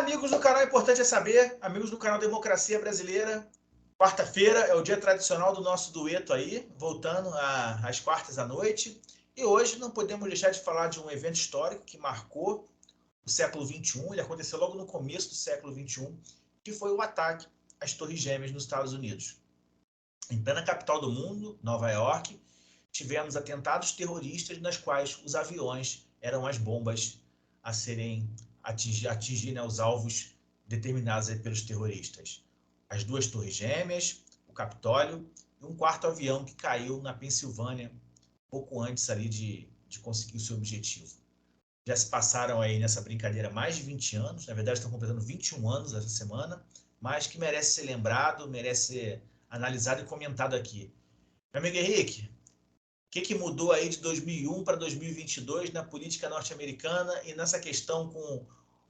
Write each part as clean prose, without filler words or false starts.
amigos do canal Importante é Saber, amigos do canal Democracia Brasileira. Quarta-feira é o dia tradicional do nosso dueto aí, voltando às quartas à noite. E hoje não podemos deixar de falar de um evento histórico que marcou o século XXI. Ele aconteceu logo no começo do século XXI, que foi o ataque às Torres Gêmeas nos Estados Unidos. Em plena capital do mundo, Nova York, tivemos atentados terroristas nas quais os aviões eram as bombas a serem atingir os alvos determinados pelos terroristas. As duas Torres Gêmeas, o Capitólio e um quarto avião que caiu na Pensilvânia pouco antes ali de conseguir o seu objetivo. Já se passaram aí nessa brincadeira mais de 20 anos, na verdade estão completando 21 anos essa semana, mas que merece ser lembrado, merece ser analisado e comentado aqui. Meu amigo Henrique, o que mudou aí de 2001 para 2022 na política norte-americana e nessa questão com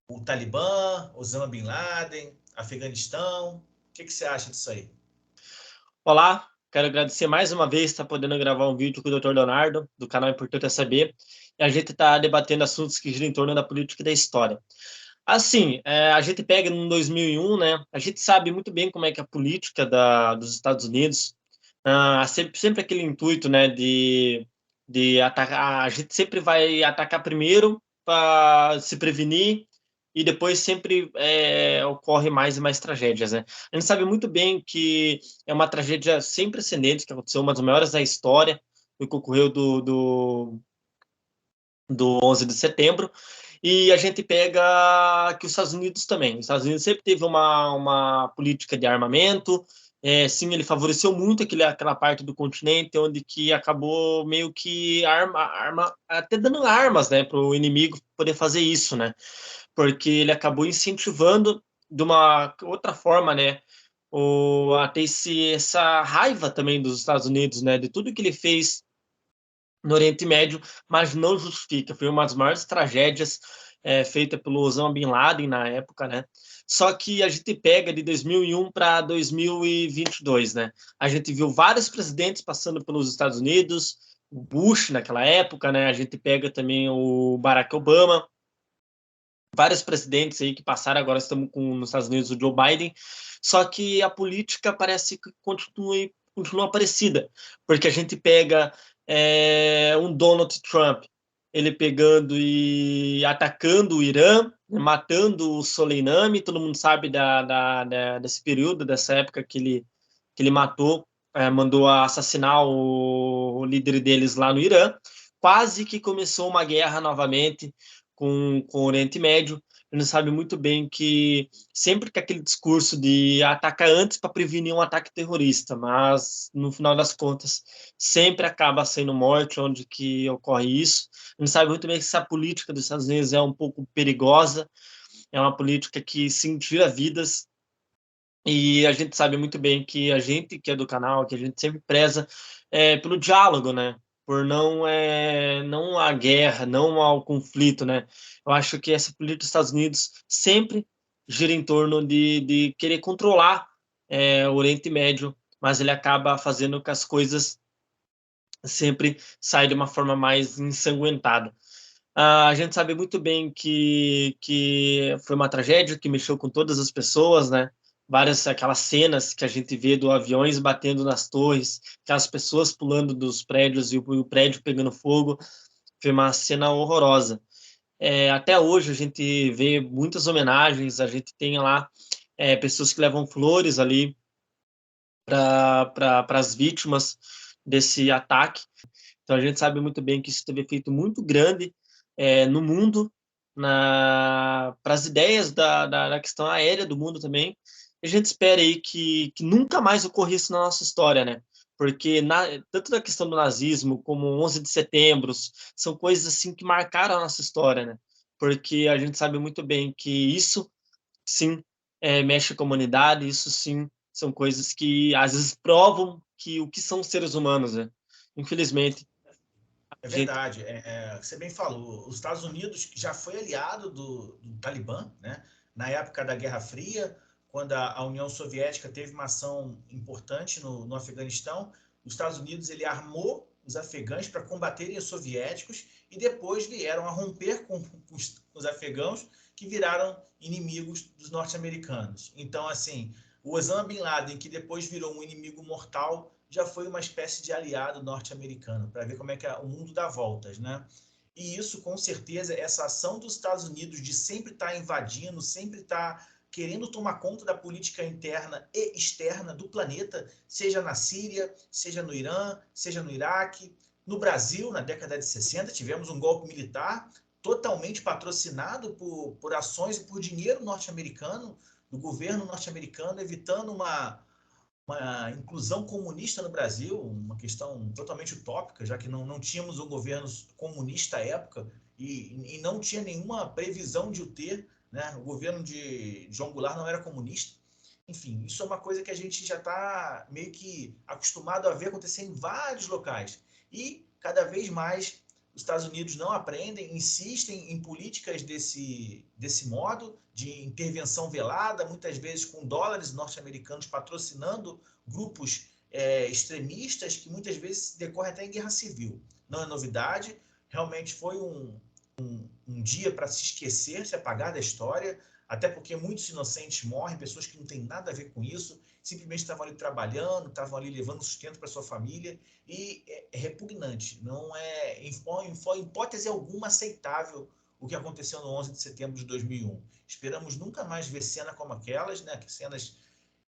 o Talibã, Osama Bin Laden, Afeganistão? O que você acha disso aí? Olá, quero agradecer mais uma vez estar podendo gravar um vídeo com o Dr. Leonardo, do canal Importante é Saber, e a gente está debatendo assuntos que giram em torno da política e da história. Assim, a gente pega no 2001, né? A gente sabe muito bem como é que a política dos Estados Unidos, sempre aquele intuito, né, de atacar. A gente sempre vai atacar primeiro para se prevenir e depois sempre ocorre mais e mais tragédias, né? A gente sabe muito bem que é uma tragédia sem precedentes que aconteceu, uma das maiores da história, o que ocorreu do 11 de setembro. E a gente pega que os Estados Unidos também. Os Estados Unidos sempre teve uma política de armamento. Sim, ele favoreceu muito aquela parte do continente onde que acabou meio que até dando armas, né, para o inimigo poder fazer isso, né? Porque ele acabou incentivando de uma outra forma, né, a ter essa raiva também dos Estados Unidos, né, de tudo que ele fez no Oriente Médio, mas não justifica. Foi uma das maiores tragédias feita pelo Osama Bin Laden na época, né? Só que a gente pega de 2001 para 2022, né? A gente viu vários presidentes passando pelos Estados Unidos, o Bush naquela época, né? A gente pega também o Barack Obama, vários presidentes aí que passaram, agora estamos nos Estados Unidos o Joe Biden, só que a política parece que continua parecida, porque a gente pega um Donald Trump, ele pegando e atacando o Irã, matando o Soleimani, todo mundo sabe desse período, dessa época que ele matou, mandou assassinar o líder deles lá no Irã, quase que começou uma guerra novamente com o Oriente Médio. A gente sabe muito bem que sempre que aquele discurso de atacar antes para prevenir um ataque terrorista, mas no final das contas sempre acaba sendo morte onde que ocorre isso. A gente sabe muito bem que essa política dos Estados Unidos é um pouco perigosa, é uma política que sim tira vidas, e a gente sabe muito bem que a gente que é do canal, que a gente sempre preza pelo diálogo, né? Por não a guerra, não ao conflito, né? Eu acho que essa política dos Estados Unidos sempre gira em torno de querer controlar o Oriente Médio, mas ele acaba fazendo que as coisas sempre saiam de uma forma mais ensanguentada. A gente sabe muito bem que foi uma tragédia que mexeu com todas as pessoas, né? Várias aquelas cenas que a gente vê do aviões batendo nas torres, aquelas pessoas pulando dos prédios e o prédio pegando fogo, foi uma cena horrorosa. Até hoje a gente vê muitas homenagens, a gente tem lá pessoas que levam flores ali para as vítimas desse ataque. Então a gente sabe muito bem que isso teve efeito muito grande no mundo, para as ideias da questão aérea do mundo também. A gente espera aí que nunca mais ocorra isso na nossa história, né? Porque tanto da questão do nazismo como 11 de setembro são coisas assim que marcaram a nossa história, né? Porque a gente sabe muito bem que isso sim mexe com a humanidade, isso sim são coisas que às vezes provam que o que são os seres humanos, né? Infelizmente. É verdade, você bem falou, os Estados Unidos já foi aliado do Talibã, né? Na época da Guerra Fria, quando a União Soviética teve uma ação importante no Afeganistão, os Estados Unidos ele armou os afegãos para combaterem os soviéticos e depois vieram a romper com os afegãos que viraram inimigos dos norte-americanos. Então, assim, o Osama Bin Laden, que depois virou um inimigo mortal, já foi uma espécie de aliado norte-americano, para ver como é que o mundo dá voltas, né? E isso, com certeza, essa ação dos Estados Unidos de sempre estar invadindo, sempre estar querendo tomar conta da política interna e externa do planeta, seja na Síria, seja no Irã, seja no Iraque. No Brasil, na década de 60, tivemos um golpe militar totalmente patrocinado por ações e por dinheiro norte-americano, do governo norte-americano, evitando uma inclusão comunista no Brasil, uma questão totalmente utópica, já que não tínhamos um governo comunista à época e não tinha nenhuma previsão de o ter, né? O governo de João Goulart não era comunista. Enfim, isso é uma coisa que a gente já está meio que acostumado a ver acontecer em vários locais. E cada vez mais os Estados Unidos não aprendem, insistem em políticas desse modo, de intervenção velada, muitas vezes com dólares norte-americanos patrocinando grupos extremistas, que muitas vezes decorrem até em guerra civil. Não é novidade, realmente foi um dia para se esquecer, se apagar da história, até porque muitos inocentes morrem, pessoas que não têm nada a ver com isso, simplesmente estavam ali trabalhando, estavam ali levando sustento para sua família, e é repugnante, não é, em hipótese alguma, aceitável o que aconteceu no 11 de setembro de 2001. Esperamos nunca mais ver cenas como aquelas, né, cenas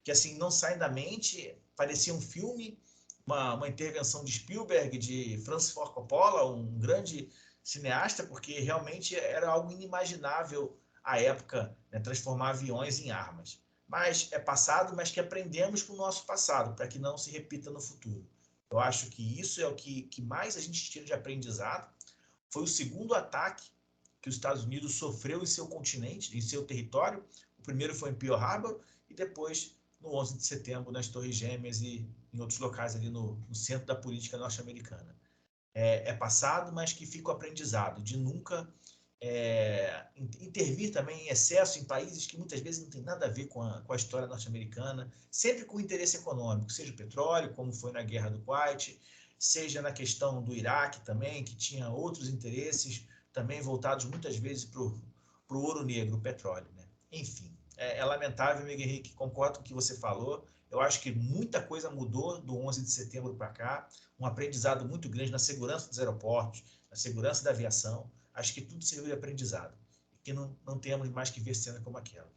que assim não saem da mente, parecia um filme, uma intervenção de Spielberg, de Francis Ford Coppola, um grande cineasta, porque realmente era algo inimaginável à época, né, transformar aviões em armas. Mas é passado, mas que aprendemos com o nosso passado, para que não se repita no futuro. Eu acho que isso é o que mais a gente tira de aprendizado. Foi o segundo ataque que os Estados Unidos sofreu em seu continente, em seu território. O primeiro foi em Pearl Harbor e depois no 11 de setembro, nas Torres Gêmeas e em outros locais ali no centro da política norte-americana. É passado, mas que fica o aprendizado de nunca intervir também em excesso em países que muitas vezes não tem nada a ver com a história norte-americana, sempre com interesse econômico, seja o petróleo, como foi na Guerra do Kuwait, seja na questão do Iraque também, que tinha outros interesses, também voltados muitas vezes para o ouro negro, o petróleo, né? Enfim, é lamentável, Miguel Henrique, concordo com o que você falou. Eu acho que muita coisa mudou do 11 de setembro para cá, um aprendizado muito grande na segurança dos aeroportos, na segurança da aviação. Acho que tudo serviu de aprendizado. E que não temos mais que ver cena como aquela.